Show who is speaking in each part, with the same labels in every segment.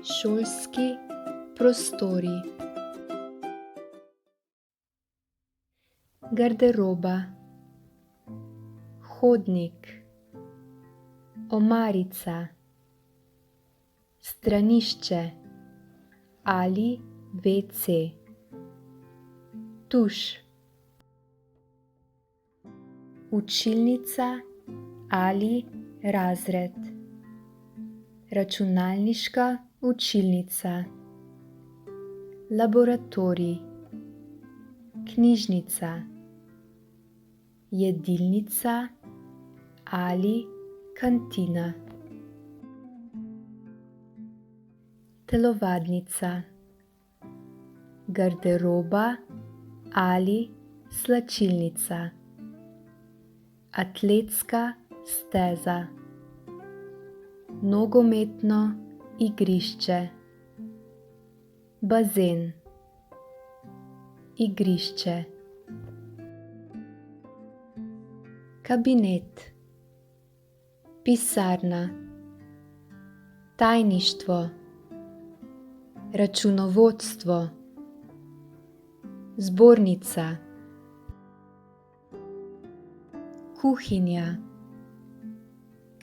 Speaker 1: Šolski prostori. Garderoba, hodnik, omarica, stranišče ali WC, tuš, učilnica ali razred, računalniška učilnica, laboratorij, knjižnica, jedilnica ali kantina, telovadnica, garderoba ali slačilnica, atletska steza, nogometno igrišče, bazen, igrišče, kabinet, pisarna, tajništvo, računovodstvo, zbornica, kuhinja,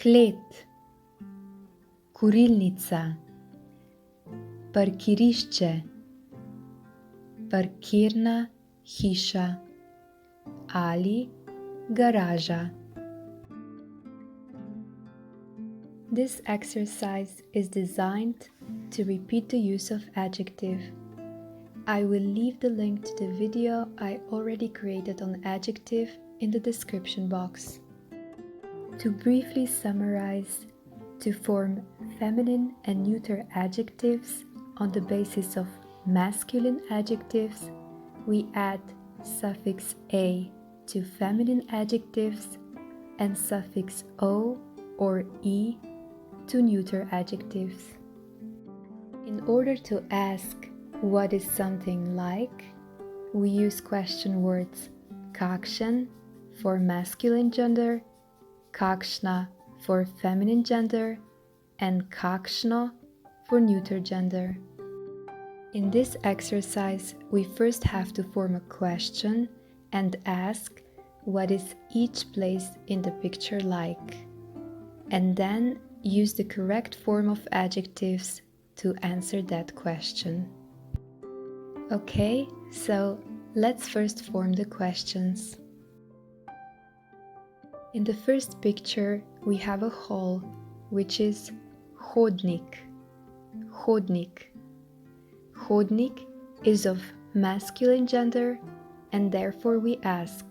Speaker 1: klet, kurilnica, parkirišče, parkirna hiša ali garaža. This exercise is designed to repeat the use of adjective. I will leave the link to the video I already created on adjective in the description box. To briefly summarize, to form feminine and neuter adjectives on the basis of masculine adjectives, we add suffix a to feminine adjectives and suffix o or e to neuter adjectives. In order to ask what is something like, we use question words kakšen for masculine gender, kakšna for feminine gender, and kakšno for neuter gender. In this exercise, we first have to form a question and ask what is each place in the picture like, and then use the correct form of adjectives to answer that question. Okay, so let's first form the questions. In the first picture, we have a hall, which is hodnik. Hodnik. Hodnik is of masculine gender, and therefore we ask,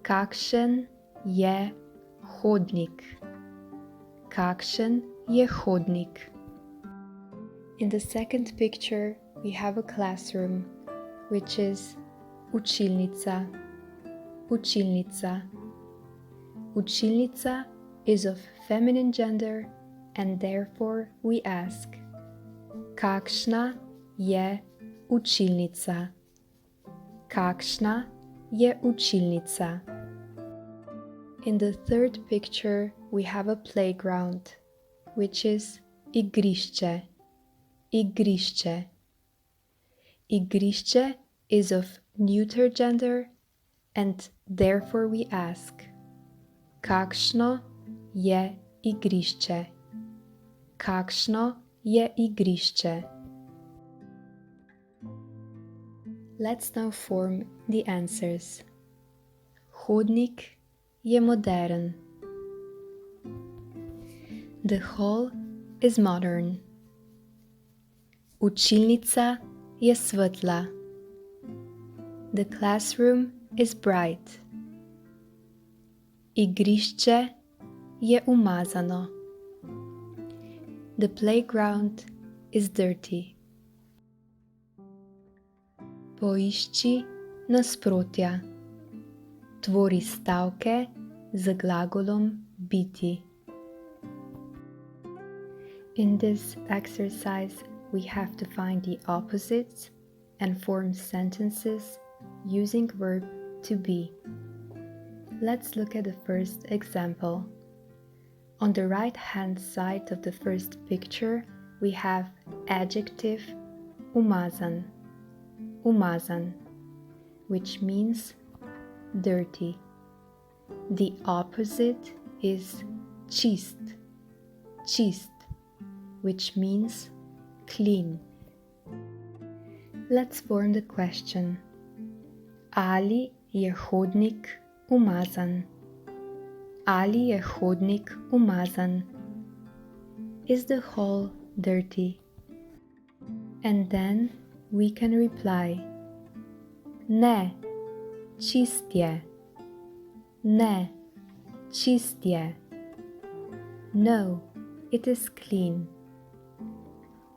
Speaker 1: kakšen je hodnik? Kakšen je hodnik? In the second picture, we have a classroom, which is učilnica. Učilnica. Učilnica is of feminine gender, and therefore we ask, kakšna je učilnica? Kakšna je učilnica? In the third picture, we have a playground, which is igrišče. Igrišče. Igrišče is of neuter gender, and therefore we ask, kakšno je igrišče? Kakšno je igrišče? Let's now form the answers. Hodnik je modern. The hall is modern. Učilnica je svetla. The classroom is bright. Igrišče je umazano. The playground is dirty. Poišči nasprotja. Tvori stavke z glagolom biti. In this exercise, we have to find the opposites and form sentences using verb to be. Let's look at the first example. On the right-hand side of the first picture, we have adjective umazan, umazan, which means dirty. The opposite is čist, čist, which means clean. Let's form the question. Ali je hodnik umazan? Ali je hodnik umazan? Is the hall dirty? And then we can reply, ne, čist je. Ne, čist je. No, it is clean.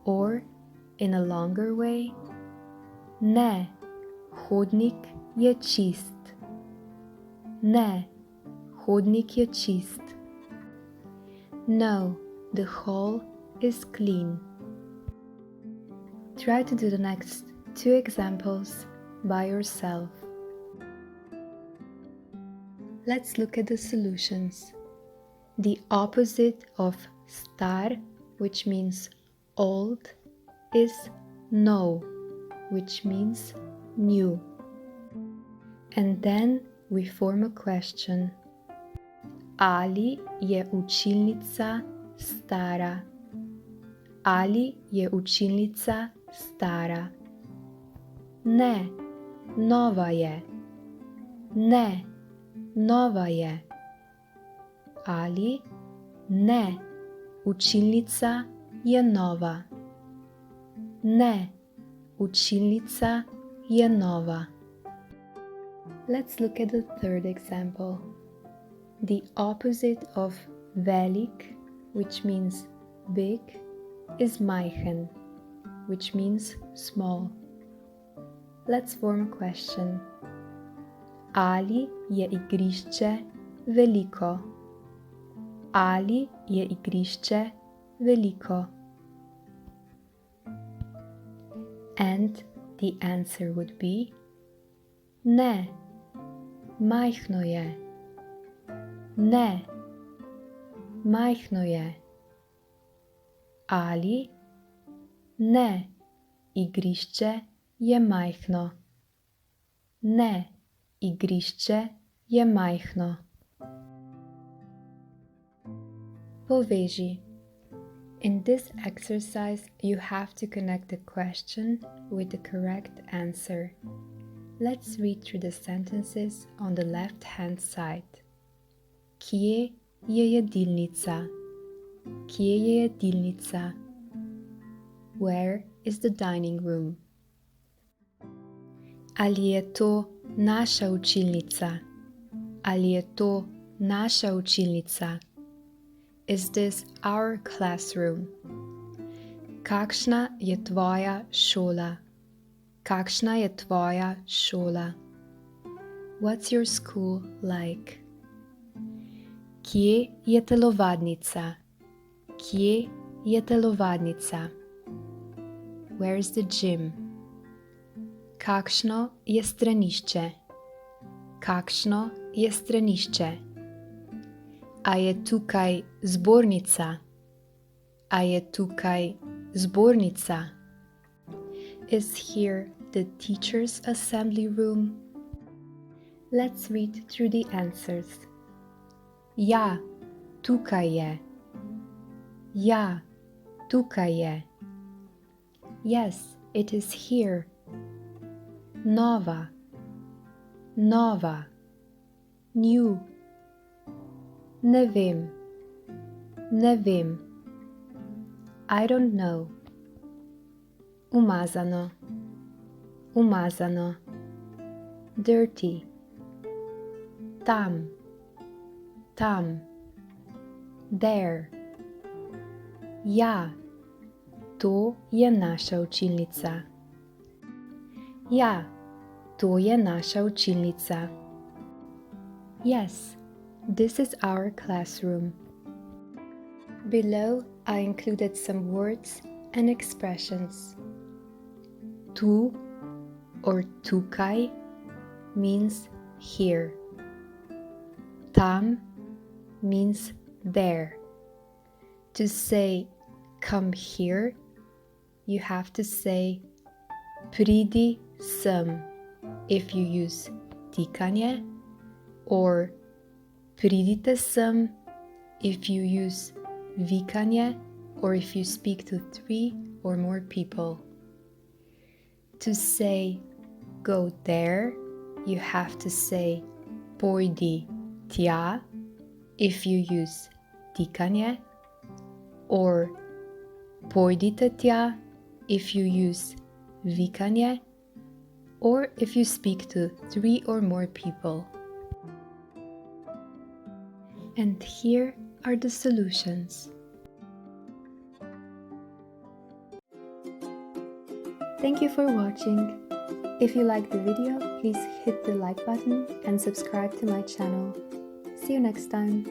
Speaker 1: Or, in a longer way, ne, hodnik je čist. Ne, hodnik je čist. No, the hall is clean. Try to do the next 2 examples by yourself. Let's look at the solutions. The opposite of star, which means old, is nov, which means new. And then we form a question. Ali je učilnica stara? Ali je učilnica stara? Ne, nova je. Ne, nova je. Ali ne, učilnica je nova. Ne, učilnica je nova. Let's look at the third example. The opposite of velik, which means big, is majhen, which means small. Let's form a question. Ali je igrišče veliko? Ali je igrišče veliko? And the answer would be ne, majhno je. Ne, majhno je. Ali ne, igrišče je majhno. Ne, igrišče je majhno. Poveži. In this exercise, you have to connect the question with the correct answer. Let's read through the sentences on the left-hand side. Kje je jedilnica? Kje je jedilnica? Where is the dining room? Ali je to naša učilnica? Ali je to naša učilnica? Is this our classroom? Kakšna je tvoja šola? Kakšna je tvoja šola? What's your school like? Kje je telovadnica? Kje je telovadnica? Where's the gym? Kakšno je stranišče? Kakšno je stranišče? A je tukaj zbornica? A je tukaj zbornica? Is here the teacher's assembly room? Let's read through the answers. Ja, tukaj je. Ja, tukaj je. Yes, it is here. Nova, nova, new. Ne vem, ne vem. I don't know. Umazano, umazano. Dirty. Tam, tam. There. Ja, to je naša učilnica. Ja, to je naša učilnica. Yes, this is our classroom. Below, I included some words and expressions. Tu or tukaj means here. Tam means there. To say come here, you have to say pridi sam if you use tikanje, or pridite sam if you use vikanje, or if you speak to 3 or more people. To say go there, you have to say pojdi tja if you use tikanje, or pojdite tja if you use vikanje, or if you speak to 3 or more people. And here are the solutions. Thank you for watching. If you liked the video, please hit the like button and subscribe to my channel. See you next time.